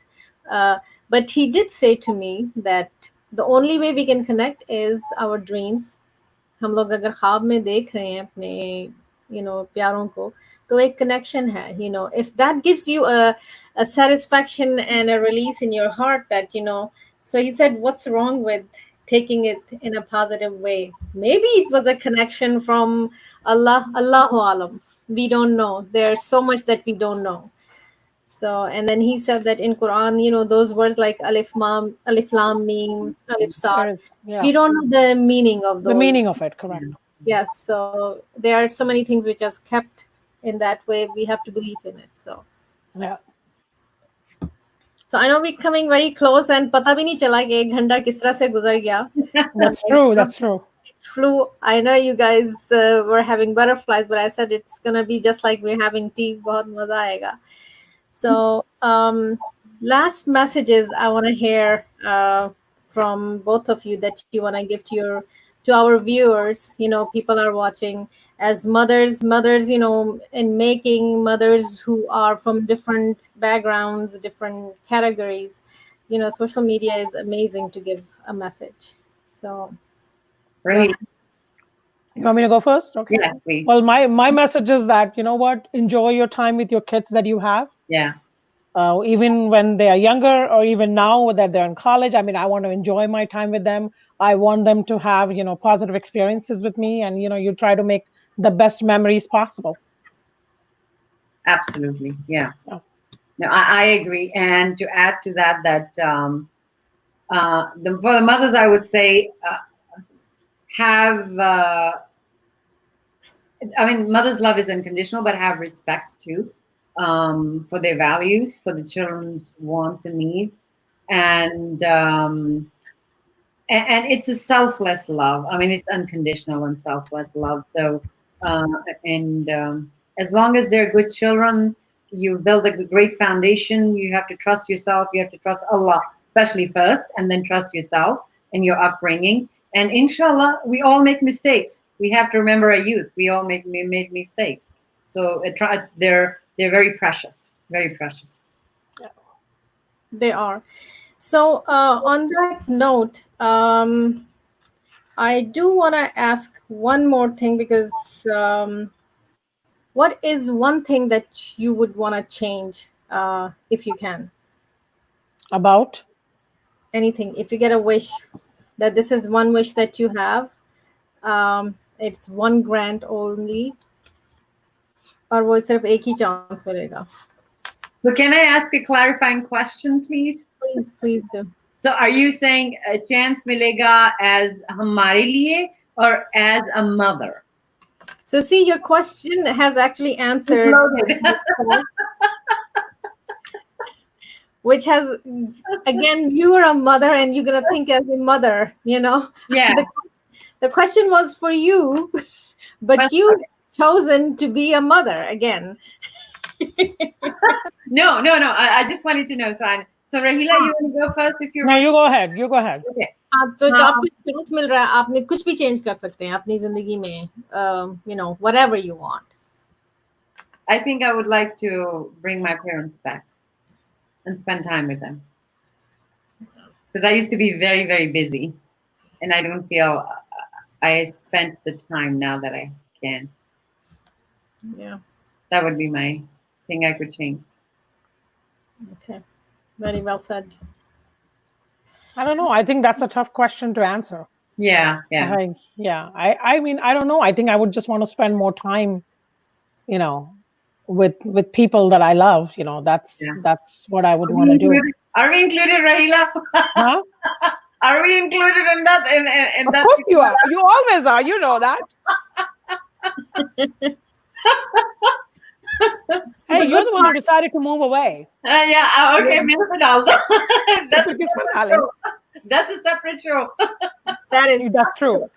But he did say to me that the only way we can connect is our dreams. हम लोग अगर ख्वाब में देख रहे हैं अपने प्यारों को, तो एक connection है. If that gives you a satisfaction and a release in your heart, that so he said, what's wrong with taking it in a positive way? Maybe it was a connection from Allah, Allahu alam. we don't know. There's so much that we don't know. So, and then he said that in Quran, those words like alif lam mim, alif There sad, is, yeah, we don't know the meaning of the meaning those. of it, correct. Yes, so there are so many things which are kept in that way. We have to believe in it. Yes. So I know we're coming very close, and पता भी नहीं चला कि 1 घंटा किस तरह से गुजर गया. That's true. That's true. Flew. I know you guys were having butterflies, but I said it's gonna be just like we're having tea. बहुत मजा आएगा. So last messages I want to hear from both of you that you want to give to our viewers. People are watching as mothers, in making, mothers who are from different backgrounds, different categories. Social media is amazing to give a message. So go Rahila, ahead. You want me to go first? Okay. yeah, please. Well, my message is that, you know what, enjoy your time with your kids that you have. Yeah, Even when they are younger, or even now that they're in college. I mean, I want to enjoy my time with them. I want them to have, positive experiences with me, and, you try to make the best memories possible. absolutely. Yeah. Yeah. No, I agree. And to add to that, for the mothers, I would say have. I mean, mother's love is unconditional, but have respect too for their values, for the children's wants and needs, and it's a selfless love. I mean, it's unconditional and selfless love. So, and as long as they're good children, you build a great foundation. You have to trust yourself. You have to trust Allah, especially first, and then trust yourself and your upbringing. And inshallah, we all make mistakes. We have to remember our youth. We all made mistakes. So they're very precious, very precious. They are. So on that note, I do want to ask one more thing, because what is one thing that you would want to change if you can? About? Anything. If you get a wish, that this is one wish that you have, it's one grant only, और वो सिर्फ एक ही chance मिलेगा. So can I ask a clarifying question, please? Please do. So are you saying a chance milega as hamare liye or as a mother? So see, your question has actually answered, which has, again, you are a mother and you're gonna think as a mother, Yeah. The question was for you, but you chosen to be a mother again. No. I just wanted to know. So Rahila, you want to go first if you're No, ready? you go ahead. You go ahead. Okay. तो आपको chance मिल रहा है, आपने कुछ भी change कर सकते हैं अपनी जिंदगी में, whatever you want. I think I would like to bring my parents back and spend time with them. Because I used to be very, very busy, and I don't feel I spent the time now that I can. Yeah. That would be my thing I could change. Okay. Very well said. I don't know. I think that's a tough question to answer. Yeah. I mean, I don't know. I think I would just want to spend more time, with people that I love. That's what I would want to do. Are we included, Rahila? Huh? Are we included in that? In Of that? course you are. You always are. You know that. Hey, you're the one who decided to move away. Yeah. Okay. That's a separate show. That's true.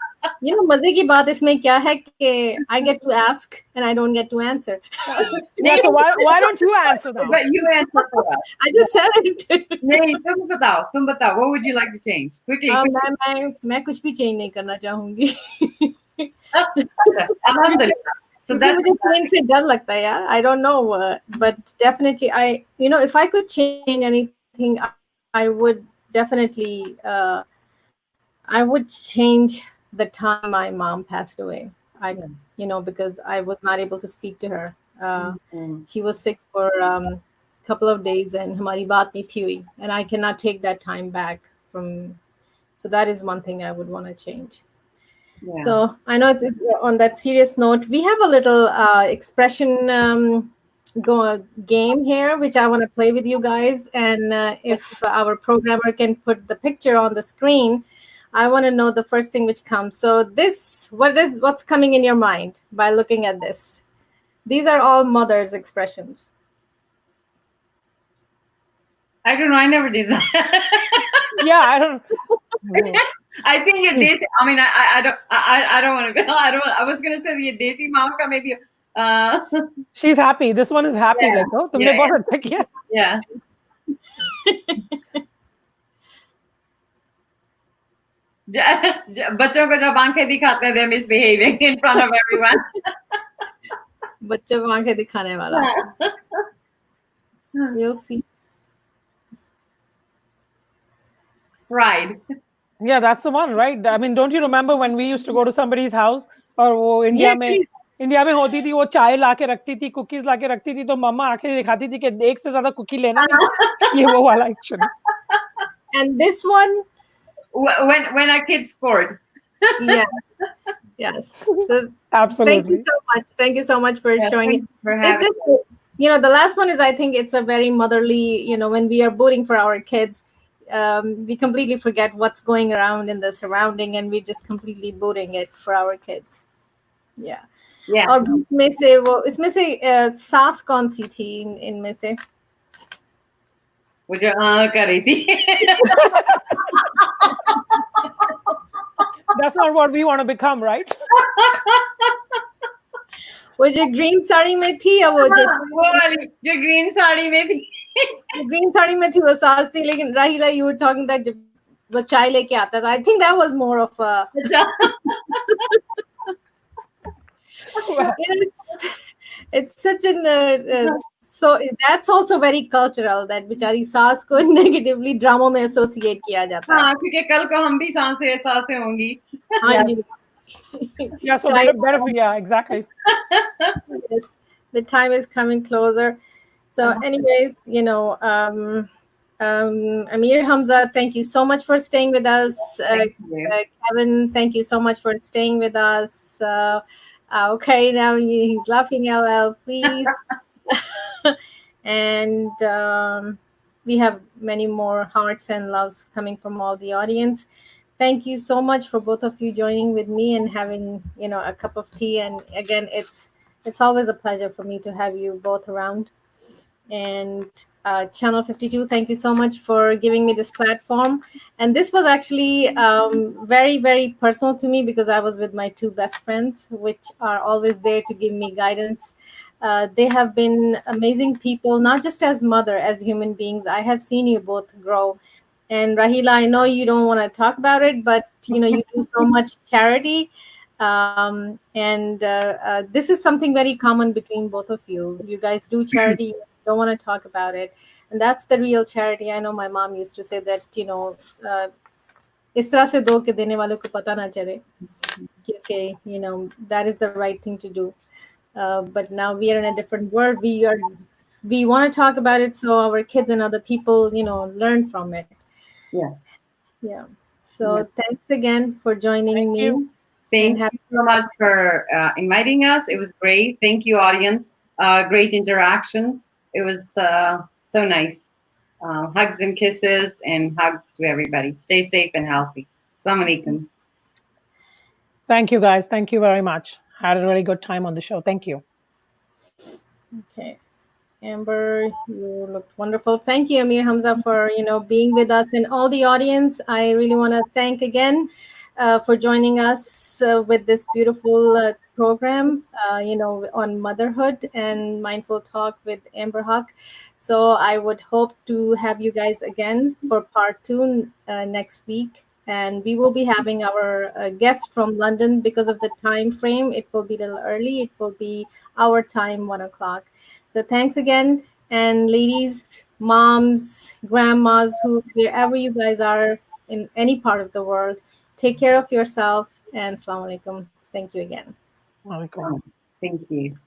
मजे की बात इसमें क्या है कि I get to ask and I don't get to answer. Yeah, so why don't you answer that? But you answer for us. I just said it. नहीं, तुम बताओ. What would you like to change? Quickly. मैं कुछ भी change नहीं करना चाहूंगी. Alhamdulillah. So that's मुझे change से डर लगता है यार. I don't know, but definitely if I could change anything, I would definitely I would change the time my mom passed away. Because I was not able to speak to her. She was sick for a couple of days and हमारी बात नहीं थी हुई, and I cannot take that time back from. So that is one thing I would want to change. So I know it's on that serious note. We have a little expression game here, which I want to play with you guys. And if our programmer can put the picture on the screen, I want to know the first thing which comes. So what's coming in your mind by looking at this? These are all mothers' expressions. I don't know. I never did that. Yeah, I don't. I think ये देसी. I mean, I don't want to. I was gonna say ये देसी माँ का maybe. She's happy. This one is happy. Yeah. Like, oh, तुमने बहुत अच्छा किया. Yeah. बच्चों को जब आंखें दिखाते हैं, they're misbehaving in front of everyone. बच्चों को आंखें दिखाने वाला. You'll see. Pride. Yeah, that's the one, right? I mean, don't you remember when we used to go to somebody's house, और वो इंडिया में होती थी, वो चाय लाके रखती थी, कुकीज लाके रखती थी, तो मम्मा आंखें दिखाती थी कि एक से ज्यादा कुकी लेना नहीं. ये वो वाला actually. And this one, when our kids scored. Yes. So, absolutely. Thank you so much for showing it. For having the last one is, I think it's a very motherly, when we are booting for our kids, we completely forget what's going around in the surrounding, and we're just completely booting it for our kids. Yeah. और इसमें से सास कौन सी थी इनमें से? वो जो कर रही थी. That's not what we want to become, right? वो जो ग्रीन साड़ी में थी, या वो वाली जो ग्रीन साड़ी में थी. ग्रीन साड़ी में थी वो सास थी, लेकिन राहिला, you were talking that जब वो चाय लेके आता था, I think that was more of a it's such an so that's also very cultural, that बेचारी सास को negatively ड्रामों में associate किया जाता है. हाँ, क्योंकि कल को हम भी सासें होंगी. हाँ जी. Yeah, so better, yeah, exactly. Yes, the time is coming closer. So anyway, Amir, Hamza, thank you so much for staying with us. Kevin, thank you so much for staying with us. Okay, now he's laughing. LL, please. And we have many more hearts and loves coming from all the audience. Thank you so much for both of you joining with me and having a cup of tea. And again, it's always a pleasure for me to have you both around. And Channel 52, thank you so much for giving me this platform. And this was actually very, very personal to me, because I was with my two best friends, which are always there to give me guidance. They have been amazing people, not just as mother, as human beings. I have seen you both grow. And Rahila, I know you don't want to talk about it, but you do so much charity. And this is something very common between both of you. You guys do charity. Don't want to talk about it, and that's the real charity. I know my mom used to say that इस तरह से दो के देने वालों को पता ना चले, क्योंकि that is the right thing to do. But now we are in a different world. We want to talk about it so our kids and other people learn from it. Yeah. So thanks again for joining me. Thank you so much for inviting us. It was great. Thank you, audience. Great interaction. It was so nice. Hugs and kisses, and hugs to everybody. Stay safe and healthy. Assalamu alaikum. Thank you, guys. Thank you very much. Had a really good time on the show. Thank you. Okay. Amber, you looked wonderful. Thank you, Amir Hamza, for being with us, and all the audience. I really want to thank again for joining us with this beautiful program, on motherhood and mindful talk with Amber Huck. So I would hope to have you guys again for part 2 next week. And we will be having our guest from London. Because of the time frame, it will be a little early. It will be our time, 1 o'clock. So thanks again. And ladies, moms, grandmas, wherever you guys are in any part of the world, take care of yourself. And Assalamu alaikum. Thank you again. Welcome. Thank you.